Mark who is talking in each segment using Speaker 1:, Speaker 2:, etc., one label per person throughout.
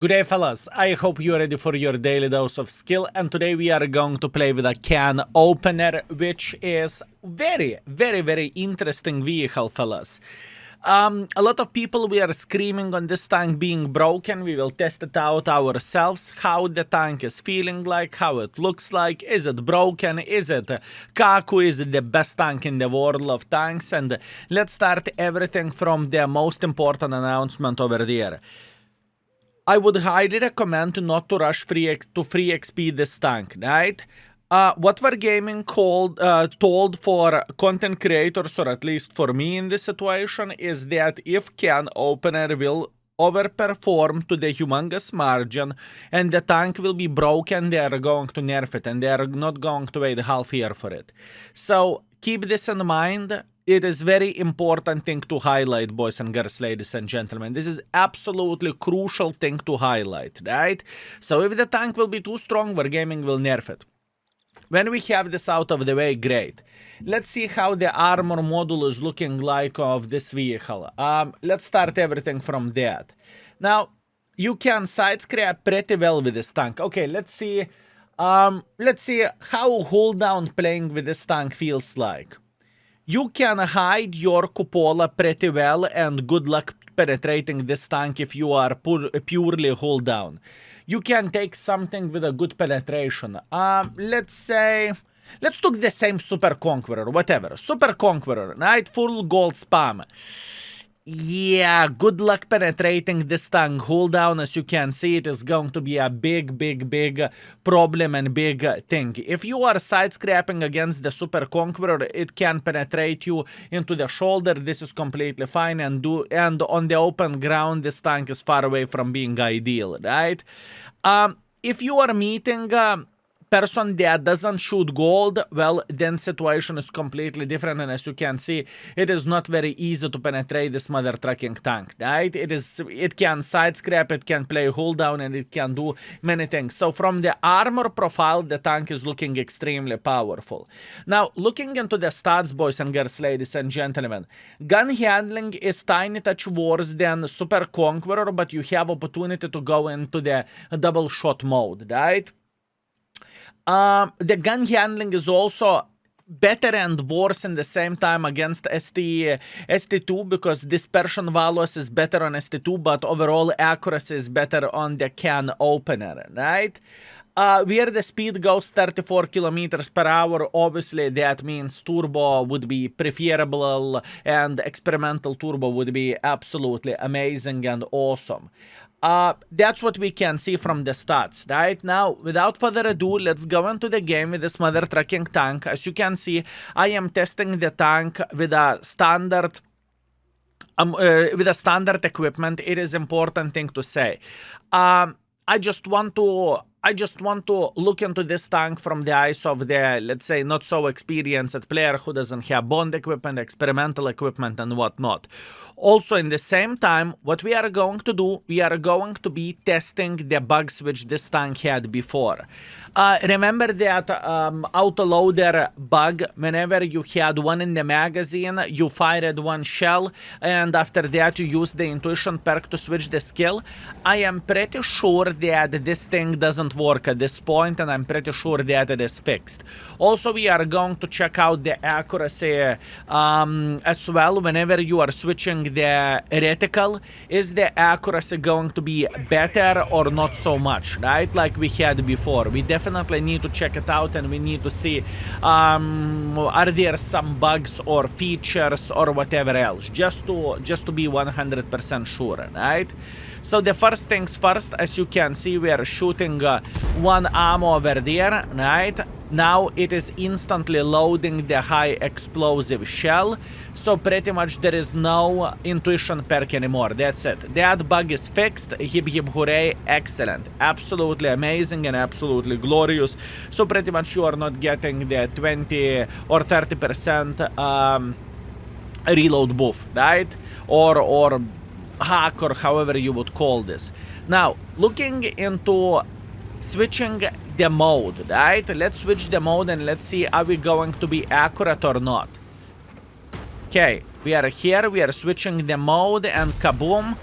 Speaker 1: Good day, fellas. I hope you're ready for your daily dose of skill, and today we are going to play with a Canopener, which is very interesting vehicle, fellas. A lot of people we are screaming on this tank being broken. We will test it out ourselves, how the tank is feeling like, how it looks like, is it broken, is it Kaku, is it the best tank in the world of tanks, and let's start everything from the most important announcement over there. I would highly recommend not to rush free XP this tank, right? What Wargaming told for content creators, or at least for me in this situation, is that if Canopener will overperform to the humongous margin and the tank will be broken, they are going to nerf it and they are not going to wait half year for it. So keep this in mind. It is very important thing to highlight, boys and girls, ladies and gentlemen. This is absolutely crucial thing to highlight, right? So if the tank will be too strong, Wargaming will nerf it. When we have this out of the way, great. Let's see how the armor module is looking like of this vehicle. Let's start everything from that. Now, you can side scrap pretty well with this tank. Okay, let's see how hold down playing with this tank feels like. You can hide your cupola pretty well, and good luck penetrating this tank if you are purely hold down. You can take something with a good penetration. Let's take the same Super Conqueror, whatever. Super Conqueror, right? Full gold spam. Yeah, good luck penetrating this tank. Hold down, as you can see, it is going to be a big problem and big thing. If you are side scrapping against the Super Conqueror, it can penetrate you into the shoulder. This is completely fine, and on the open ground, this tank is far away from being ideal, right? If you are meeting person that doesn't shoot gold, well, then situation is completely different, and as you can see, it is not very easy to penetrate this mother trucking tank, right? It can side scrap, it can play hold down, and it can do many things. So from the armor profile, the tank is looking extremely powerful. Now, looking into the stats, boys and girls, ladies and gentlemen, gun handling is tiny touch worse than Super Conqueror, but you have opportunity to go into the double shot mode, right? The gun handling is also better and worse in the same time against ST2, because dispersion values is better on ST2, but overall accuracy is better on the Canopener, right? Where the speed goes 34 kilometers per hour, obviously that means turbo would be preferable and experimental turbo would be absolutely amazing and awesome. That's what we can see from the stats, right? Now, without further ado, let's go into the game with this mother trucking tank. As you can see, I am testing the tank with a standard equipment. It is important thing to say. I just want to look into this tank from the eyes of the, let's say, not so experienced player who doesn't have bond equipment, experimental equipment, and whatnot. Also, in the same time, what we are going to do, we are going to be testing the bugs which this tank had before. Remember that autoloader bug? Whenever you had one in the magazine, you fired one shell, and after that you use the intuition perk to switch the skill. I am pretty sure that this thing doesn't work at this point, and I'm pretty sure that it is fixed. Also, we are going to check out the accuracy as well. Whenever you are switching the reticle, is the accuracy going to be better or not so much, right? Like we had before. We definitely need to check it out, and we need to see are there some bugs or features or whatever else, just to be 100% sure, right? So the first things first, as you can see, we are shooting one ammo over there, right? Now it is instantly loading the high explosive shell, so pretty much there is no intuition perk anymore. That's it. That bug is fixed. Hip hip hooray, excellent. Absolutely amazing and absolutely glorious. So pretty much you are not getting the 20 or 30% reload buff, right? Or hack, or however you would call this. Now, looking into switching the mode, right? Let's switch the mode and let's see, are we going to be accurate or not? Okay, we are here, we are switching the mode, and kaboom.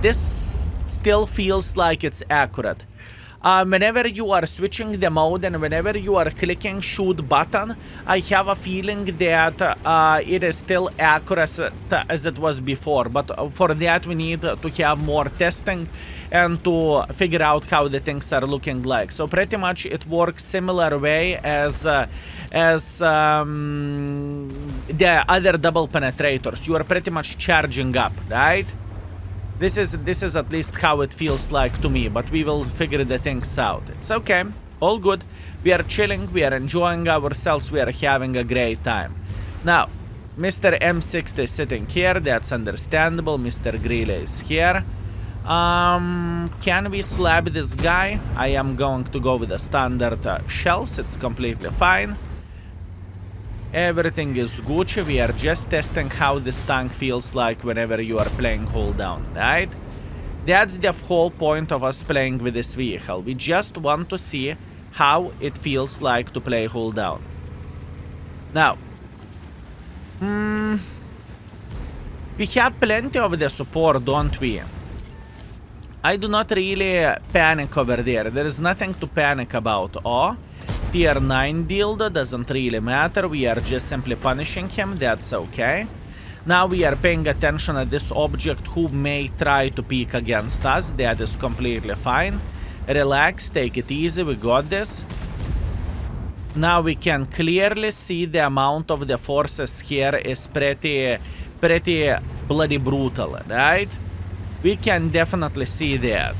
Speaker 1: This still feels like it's accurate. Whenever you are switching the mode and whenever you are clicking shoot button, I have a feeling that it is still accurate as it was before. But for that we need to have more testing and to figure out how the things are looking like. So pretty much it works similar way as the other double penetrators. You are pretty much charging up, right? This is at least how it feels like to me, but we will figure the things out. It's okay, all good. We are chilling, we are enjoying ourselves, we are having a great time. Now, Mr. M60 is sitting here, that's understandable. Mr. Greeley is here. Can we slap this guy? I am going to go with the standard shells, it's completely fine. Everything is Gucci. We are just testing how this tank feels like whenever you are playing hold down, right? That's the whole point of us playing with this vehicle. We just want to see how it feels like to play hold down. Now, we have plenty of the support, don't we? I do not really panic over there. There is nothing to panic about. Oh, Tier 9 dildo doesn't really matter. We are just simply punishing him. That's okay. Now we are paying attention at this object who may try to peek against us. That is completely fine. Relax, take it easy. We got this. Now we can clearly see the amount of the forces here is pretty bloody brutal, right? We can definitely see that.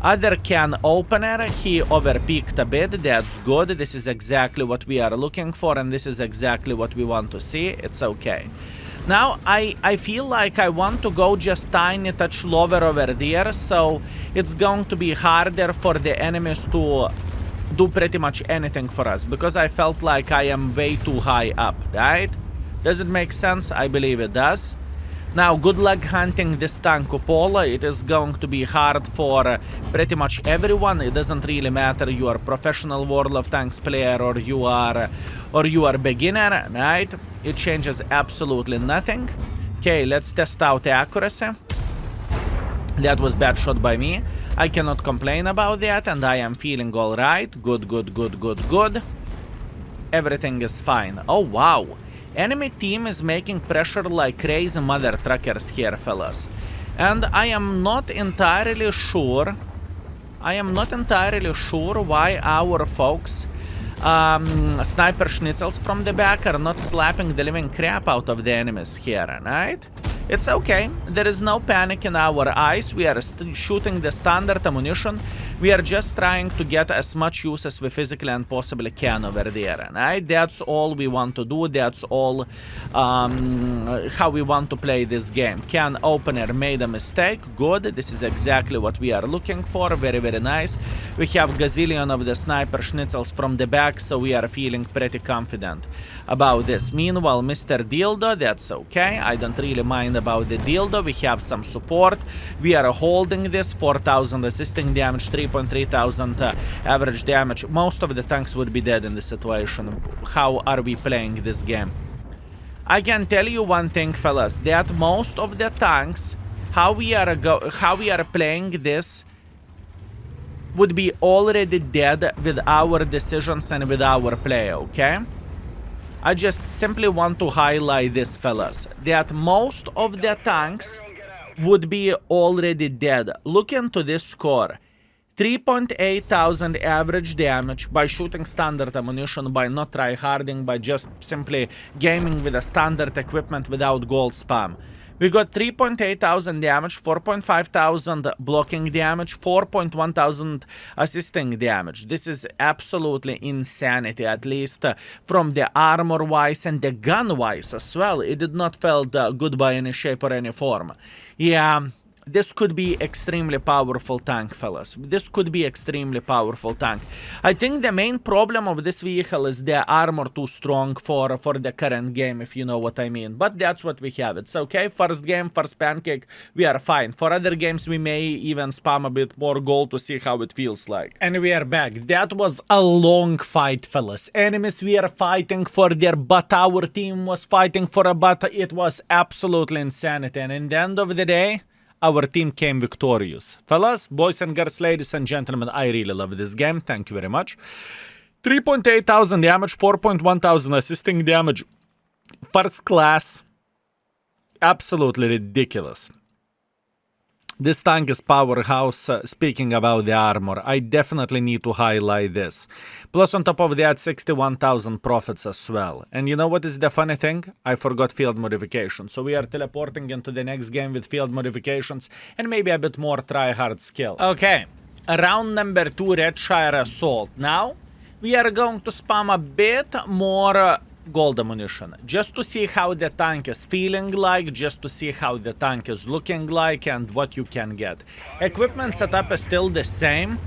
Speaker 1: Other Canopener, he overpeaked a bit. That's good. This is exactly what we are looking for, and this is exactly what we want to see. It's okay. Now, I feel like I want to go just tiny touch lower over there, so it's going to be harder for the enemies to do pretty much anything for us, because I felt like I am way too high up, right? Does it make sense? I believe it does. Now, good luck hunting this tank cupola. It is going to be hard for pretty much everyone. It doesn't really matter you are professional World of Tanks player or you are beginner, right? It changes absolutely nothing. Okay, let's test out the accuracy. That was bad shot by me. I cannot complain about that, and I am feeling all right. Good, good, good, good, good. Everything is fine. Oh, wow. Enemy team is making pressure like crazy mother truckers here, fellas. And I am not entirely sure why our folks, sniper schnitzels from the back, are not slapping the living crap out of the enemies here, right? It's okay. There is no panic in our eyes. We are shooting the standard ammunition. We are just trying to get as much use as we physically and possibly can over there, right? That's all we want to do. That's all how we want to play this game. Canopener made a mistake. Good. This is exactly what we are looking for. Very, very nice. We have gazillion of the sniper schnitzels from the back, so we are feeling pretty confident about this. Meanwhile, Mr. Dildo, that's okay. I don't really mind about the dildo. We have some support. We are holding this. 4,000 assisting damage, 3,300 average damage. Most of the tanks would be dead in this situation. How are we playing this game? I can tell you one thing, fellas, that most of the tanks, how we are playing this, would be already dead with our decisions and with our play, okay? I just simply want to highlight this, fellas, that most of the tanks would be already dead. Look into this score. 3,800 average damage by shooting standard ammunition, by not tryharding, by just simply gaming with a standard equipment without gold spam. We got 3,800 damage, 4,500 blocking damage, 4,100 assisting damage. This is absolutely insanity, at least from the armor-wise and the gun-wise as well. It did not felt good by any shape or any form. Yeah, this could be extremely powerful tank, fellas. This could be extremely powerful tank. I think the main problem of this vehicle is the armor too strong for the current game, if you know what I mean. But that's what we have. It's okay. First game, first pancake, we are fine. For other games, we may even spam a bit more gold to see how it feels like. And we are back. That was a long fight, fellas. Enemies we are fighting for their butt. Our team was fighting for a butt. It was absolutely insanity. And in the end of the day, our team came victorious. Fellas, boys and girls, ladies and gentlemen, I really love this game. Thank you very much. 3.8 thousand damage, 4.1 thousand assisting damage. First class. Absolutely ridiculous. This tank is powerhouse. Speaking about the armor, I definitely need to highlight this. Plus on top of that, 61,000 profits as well. And you know what is the funny thing? I forgot field modification. So we are teleporting into the next game with field modifications and maybe a bit more try-hard skill. Okay, round number 2, Redshire Assault. Now, we are going to spam a bit more gold ammunition, just to see how the tank is feeling like, just to see how the tank is looking like and what you can get. Equipment setup is still the same.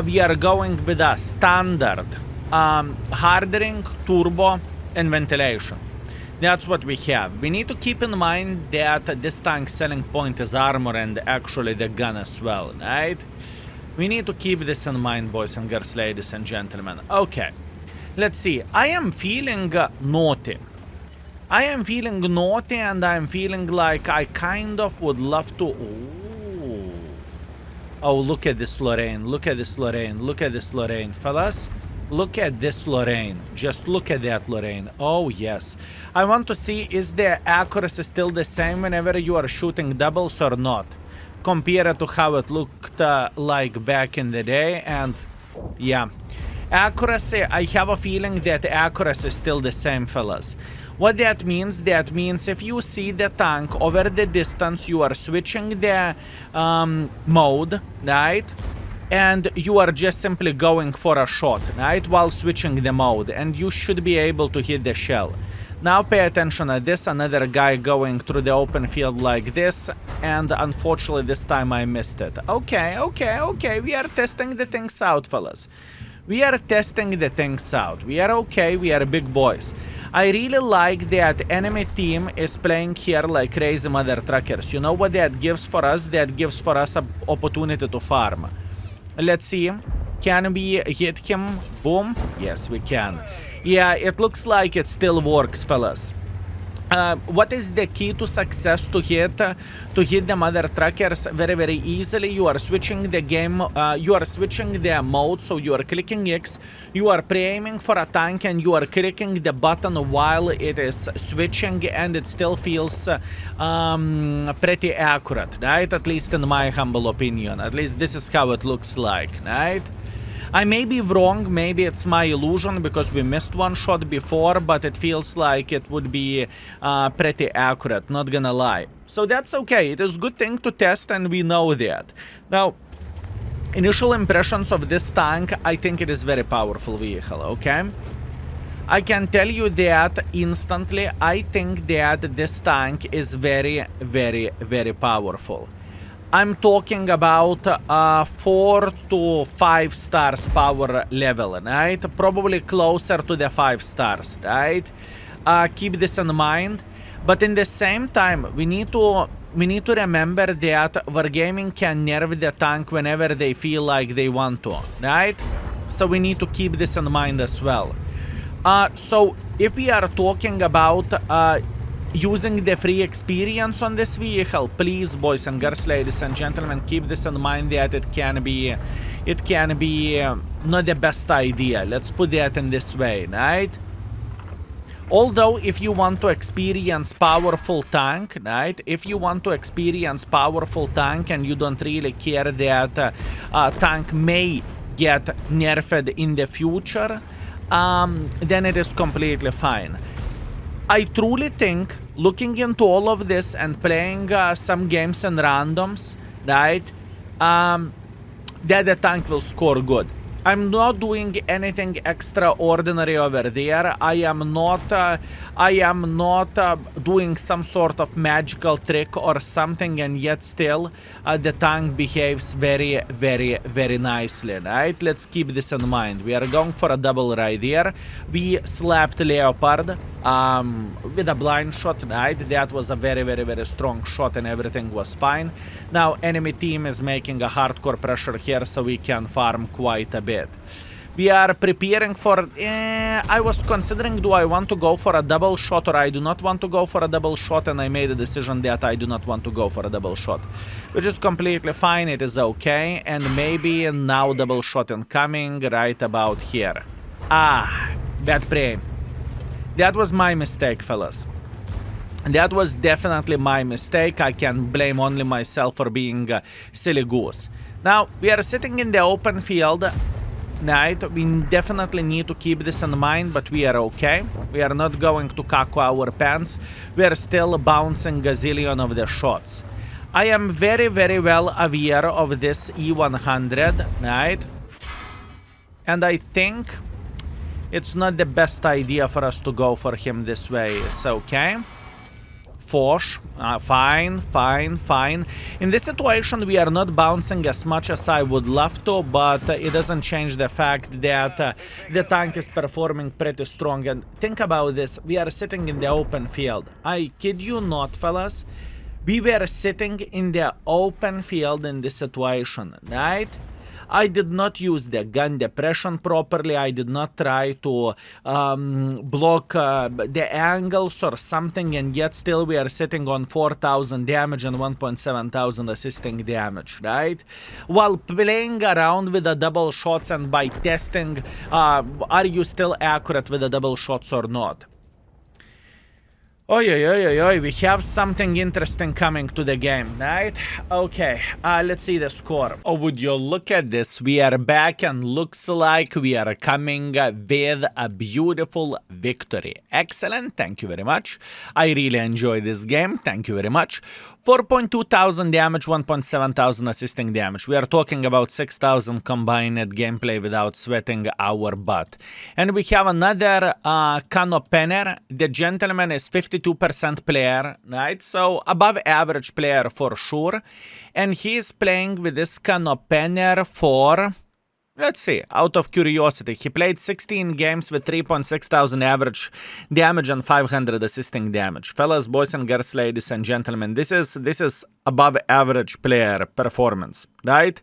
Speaker 1: We are going with a standard hardening, turbo, and ventilation. That's what we have. We need to keep in mind that this tank's selling point is armor and actually the gun as well, right? We need to keep this in mind, boys and girls, ladies and gentlemen. Okay. Let's see. I am feeling naughty. I am feeling naughty and I'm feeling like I kind of would love to... Ooh. Oh, look at this Lorraine. Look at this Lorraine. Look at this Lorraine. Fellas, look at this Lorraine. Just look at that Lorraine. Oh, yes. I want to see, is the accuracy still the same whenever you are shooting doubles or not? Compared to how it looked like back in the day. And yeah. Accuracy, I have a feeling that accuracy is still the same, fellas. What that means if you see the tank over the distance, you are switching the mode, right? And you are just simply going for a shot, right? While switching the mode, and you should be able to hit the shell. Now pay attention to this, another guy going through the open field like this, and unfortunately this time I missed it. Okay, we are testing the things out, fellas. We are testing the things out. We are okay, we are big boys. I really like that enemy team is playing here like crazy mother truckers. You know what that gives for us? That gives for us an opportunity to farm. Let's see. Can we hit him? Boom. Yes, we can. Yeah, it looks like it still works, fellas. What is the key to success to hit the mother truckers very easily? You are switching the game, you are switching the mode, so you are clicking X, you are pre-aiming for a tank and you are clicking the button while it is switching, and it still feels pretty accurate, right? At least in my humble opinion. At least this is how it looks like, right? I may be wrong, maybe it's my illusion because we missed one shot before, but it feels like it would be pretty accurate, not gonna lie. So that's okay, it is a good thing to test and we know that. Now, initial impressions of this tank, I think it is very powerful vehicle, okay? I can tell you that instantly, I think that this tank is very powerful. I'm talking about 4 to 5 stars power level, right? Probably closer to the 5 stars, right? Keep this in mind. But in the same time, we need to remember that Wargaming can nerf the tank whenever they feel like they want to, right? So we need to keep this in mind as well. So if we are talking about using the free experience on this vehicle, please, boys and girls, ladies and gentlemen, keep this in mind that it can be not the best idea. Let's put that in this way, right? Although, if you want to experience powerful tank, right? If you want to experience powerful tank and you don't really care that tank may get nerfed in the future, then it is completely fine. I truly think, looking into all of this and playing some games in randoms, right, that the tank will score good. I'm not doing anything extraordinary over there. I am not doing some sort of magical trick or something, and yet still the tank behaves very nicely, right? Let's keep this in mind. We are going for a double right here. We slapped Leopard with a blind shot, right? That was a very strong shot and everything was fine. Now enemy team is making a hardcore pressure here, so we can farm quite a bit. We are preparing for... I was considering, do I want to go for a double shot or I do not want to go for a double shot, and I made a decision that I do not want to go for a double shot. Which is completely fine, it is okay, and maybe now double shot incoming right about here. Bad prey. That was my mistake, fellas. That was definitely my mistake. I can blame only myself for being a silly goose. Now, we are sitting in the open field. Right, we definitely need to keep this in mind, but we are okay. We are not going to caco our pants. We are still bouncing gazillion of the shots. I am very, very well aware of this E100, right? And I think it's not the best idea for us to go for him this way. It's okay. Fosh, fine. In this situation, we are not bouncing as much as I would love to, but it doesn't change the fact that the tank is performing pretty strong. And think about this, we are sitting in the open field. I kid you not, fellas. We were sitting in the open field in this situation, right? I did not use the gun depression properly. I did not try to block the angles or something, and yet still we are sitting on 4,000 damage and 1,700 assisting damage, right? While playing around with the double shots and by testing, are you still accurate with the double shots or not? Oi, we have something interesting coming to the game, right? Okay, let's see the score. Oh, would you look at this? We are back and looks like we are coming with a beautiful victory. Excellent, thank you very much. I really enjoy this game, thank you very much. 4,200 damage, 1,700 assisting damage. We are talking about 6,000 combined gameplay without sweating our butt. And we have another Canopener. The gentleman is 52% player, right? So above average player for sure. And he is playing with this Canopener for... Let's see, out of curiosity, he played 16 games with 3,600 average damage and 500 assisting damage. Fellas, boys and girls, ladies and gentlemen, this is above average player performance, right?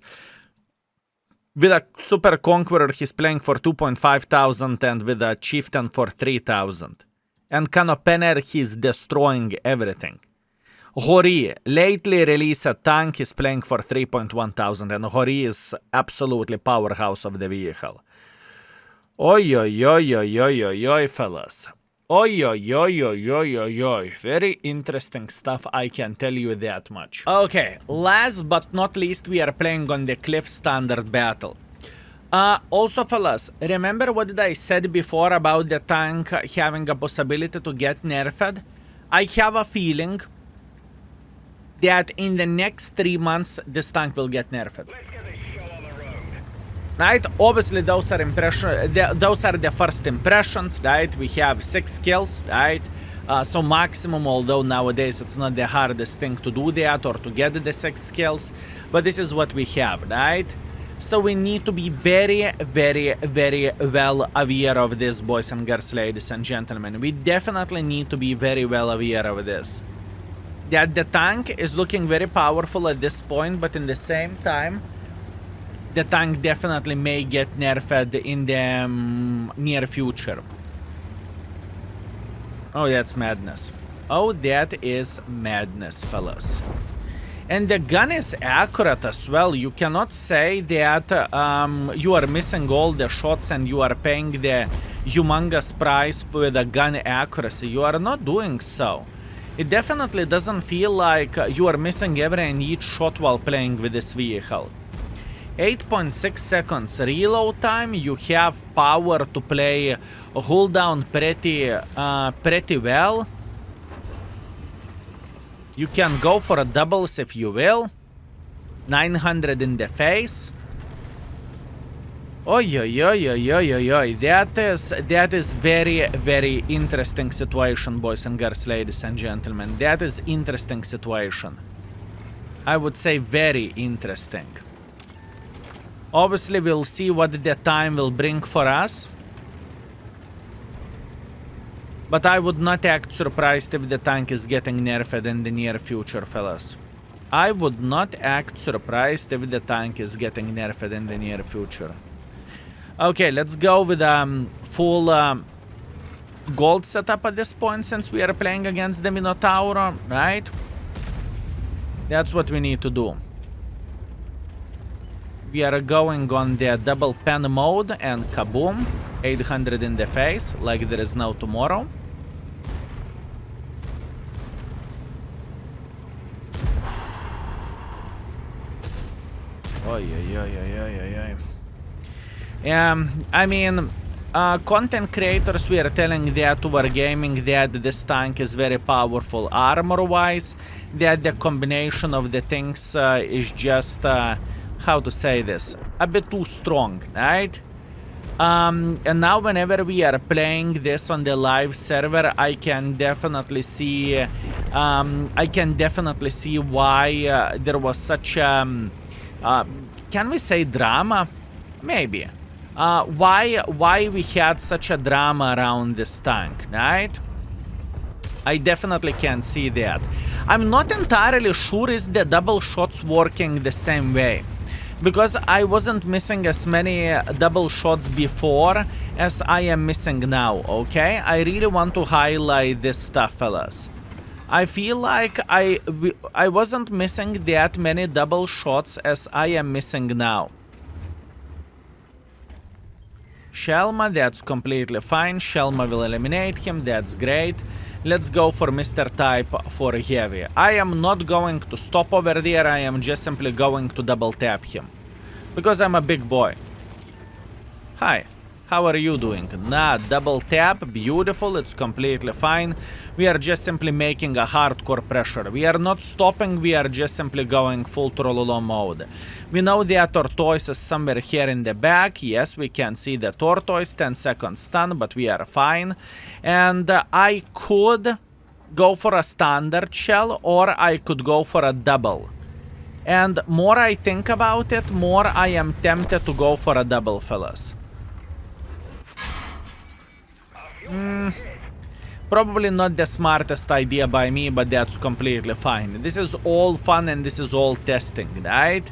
Speaker 1: With a Super Conqueror, he's playing for 2,500 and with a Chieftain for 3,000. And Canopener, he's destroying everything. Hori, lately released a tank, is playing for 3,100, and Hori is absolutely powerhouse of the vehicle. Oi, fellas. Oi. Very interesting stuff, I can tell you that much. Okay, last but not least, we are playing on the Cliff Standard Battle. Also, fellas, remember what I said before about the tank having a possibility to get nerfed? I have a feeling that in the next 3 months, this tank will get nerfed. Right? Obviously, those are the first impressions, right? We have 6 kills, right? So maximum, although nowadays it's not the hardest thing to do that or to get the 6 kills, but this is what we have, right? So we need to be very, very, very well aware of this, boys and girls, ladies and gentlemen. We definitely need to be very well aware of this. That the tank is looking very powerful at this point, but in the same time, the tank definitely may get nerfed in the near future. Oh, that's madness. Oh, that is madness, fellas. And the gun is accurate as well. You cannot say that you are missing all the shots and you are paying the humongous price for the gun accuracy. You are not doing so. It definitely doesn't feel like you are missing every and each shot while playing with this vehicle. 8.6 seconds reload time. You have power to play hold down pretty well. You can go for a doubles if you will. 900 in the face. Oi. That is very, very interesting situation, boys and girls, ladies and gentlemen. That is interesting situation. I would say very interesting. Obviously, we'll see what the time will bring for us. But I would not act surprised if the tank is getting nerfed in the near future, fellas. I would not act surprised if the tank is getting nerfed in the near future. Okay, let's go with full gold setup at this point since we are playing against the Minotaur, right? That's what we need to do. We are going on the double pen mode and kaboom, 800 in the face, like there is no tomorrow. Oy, oy, oy, oy, oy, oy. I mean, content creators were telling that to Wargaming that this tank is very powerful armor-wise, that the combination of the things is just, how to say this, a bit too strong, right? And now whenever we are playing this on the live server, I can definitely see, why there was such, can we say drama? Maybe. Why we had such a drama around this tank, right? I definitely can see that. I'm not entirely sure is the double shots working the same way, because I wasn't missing as many double shots before as I am missing now, okay? I really want to highlight this stuff, fellas. I feel like I wasn't missing that many double shots as I am missing now. Shelma, that's completely fine. Shelma will eliminate him, that's great. Let's go for Mr. Type for heavy. I am not going to stop over there, I am just simply going to double tap him. Because I'm a big boy. Hi, how are you doing? Nah, double tap, beautiful, it's completely fine. We are just simply making a hardcore pressure. We are not stopping, we are just simply going full Trololo mode. We know the tortoise is somewhere here in the back. Yes, we can see the tortoise, 10 seconds stun, but we are fine. And I could go for a standard shell, or I could go for a double. And more I think about it, more I am tempted to go for a double, fellas. Probably not the smartest idea by me, but that's completely fine. This is all fun and this is all testing, right?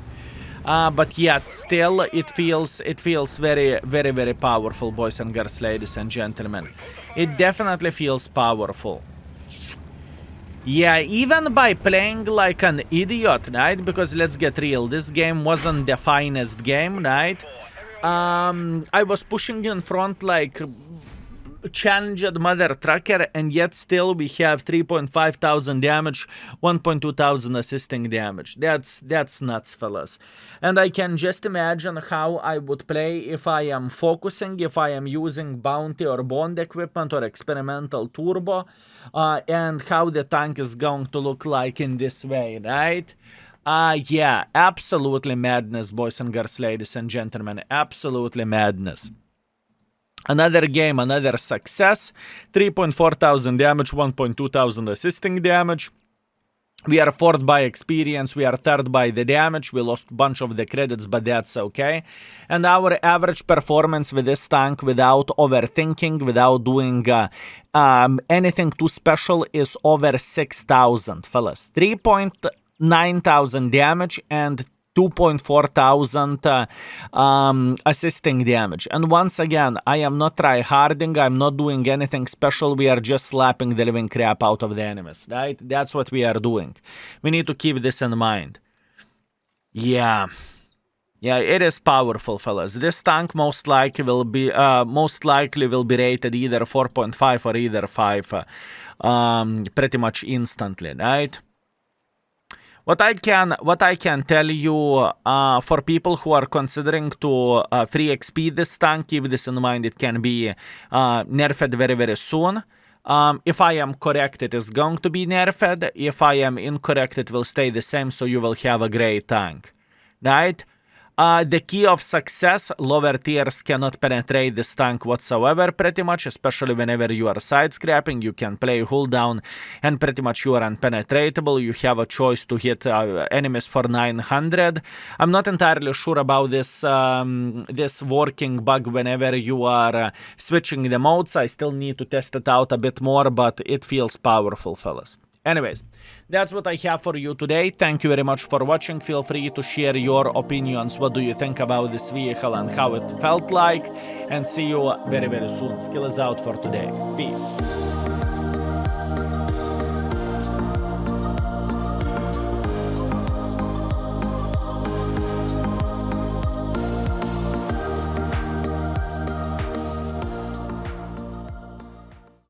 Speaker 1: But yet, still, it feels very, very, very powerful, boys and girls, ladies and gentlemen. It definitely feels powerful. Yeah, even by playing like an idiot, right? Because let's get real, this game wasn't the finest game, right? I was pushing in front like challenged mother trucker, and yet still we have 3,500 damage, 1,200 assisting damage. That's nuts, fellas. And I can just imagine how I would play if I am focusing, if I am using bounty or bond equipment or experimental turbo, and how the tank is going to look like in this way, right? Yeah, absolutely madness, boys and girls, ladies and gentlemen, absolutely madness. Another game, another success, 3,400 damage, 1,200 assisting damage. We are fourth by experience, we are third by the damage, we lost a bunch of the credits, but that's okay. And our average performance with this tank, without overthinking, without doing anything too special, is over 6,000, fellas. 3,900 damage and 2,400 assisting damage. And once again, I am not tryharding, I'm not doing anything special, we are just slapping the living crap out of the enemies, right? That's what we are doing. We need to keep this in mind. Yeah, it is powerful, fellas. This tank most likely will be rated either 4.5 or either 5 pretty much instantly, right? What I can tell you, for people who are considering to free XP this tank, keep this in mind, it can be nerfed very, very soon. If I am correct, it is going to be nerfed. If I am incorrect, it will stay the same, so you will have a great tank, right? The key of success, lower tiers cannot penetrate this tank whatsoever, pretty much, especially whenever you are side-scrapping, you can play hull down, and pretty much you are unpenetratable, you have a choice to hit enemies for 900. I'm not entirely sure about this this working bug whenever you are switching the modes. I still need to test it out a bit more, but it feels powerful, fellas. Anyways, that's what I have for you today. Thank you very much for watching. Feel free to share your opinions. What do you think about this vehicle and how it felt like? And see you very, very soon. Skill is out for today. Peace.